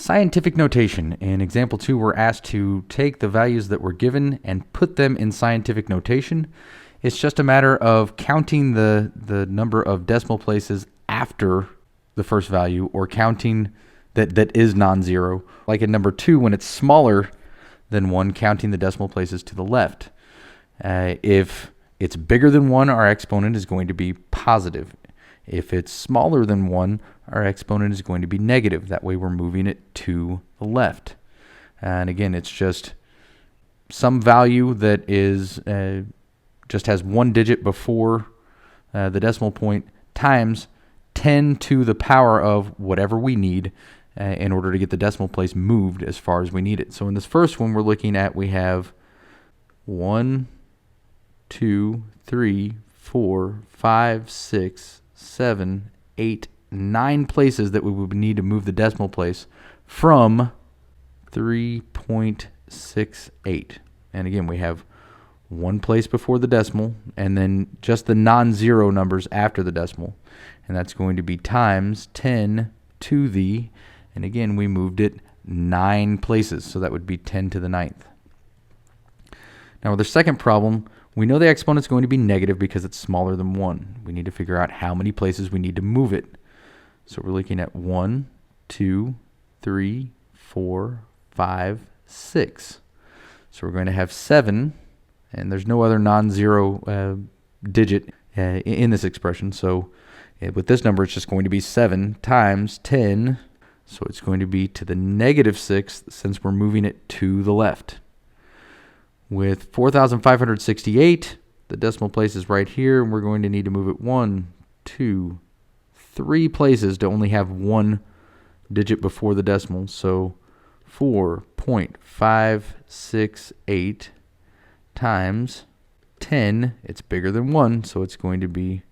Scientific notation. In example 2, we're asked to take the values that were given and put them in scientific notation. It's just a matter of counting the number of decimal places after the first value, or counting that is non-zero. Like in number 2, when it's smaller than 1, counting the decimal places to the left. If it's bigger than 1, our exponent is going to be positive. If it's smaller than 1, our exponent is going to be negative. That way we're moving it to the left. And again, it's just some value that is just has one digit before the decimal point times 10 to the power of whatever we need in order to get the decimal place moved as far as we need it. So in this first one we're looking at, we have 1, 2, 3, 4, 5, 6, 7, 8, 9 places that we would need to move the decimal place from 3.68. And again, we have one place before the decimal and then just the non-zero numbers after the decimal. And that's going to be times 10 to the, and again, we moved it 9 places, so that would be 10 to the 9th. Now with the second problem, we know the exponent is going to be negative because it's smaller than 1. We need to figure out how many places we need to move it. So we're looking at 1, 2, 3, 4, 5, 6. So we're going to have 7, and there's no other non-zero digit in this expression. So with this number, it's just going to be 7 times 10. So it's going to be to the negative 6th since we're moving it to the left. With 4,568, the decimal place is right here, and we're going to need to move it 1, 2, 3 places to only have one digit before the decimal. So 4.568 times 10, it's bigger than 1, so it's going to be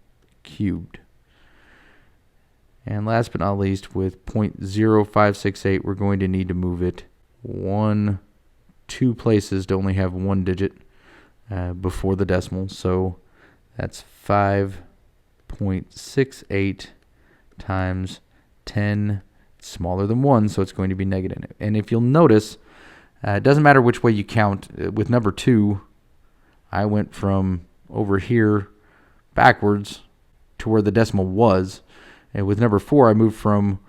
cubed. And last but not least, with 0.0568, we're going to need to move it 2 places to only have one digit before the decimal. So that's 5.68 times 10, smaller than 1, so it's going to be negative. And if you'll notice, it doesn't matter which way you count. With number 2, I went from over here backwards to where the decimal was. And with number 4, I moved from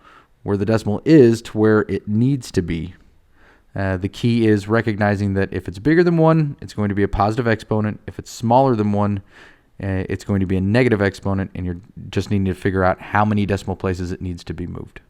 where the decimal is to where it needs to be. The key is recognizing that if it's bigger than 1, it's going to be a positive exponent. If it's smaller than 1, it's going to be a negative exponent, and you're just needing to figure out how many decimal places it needs to be moved.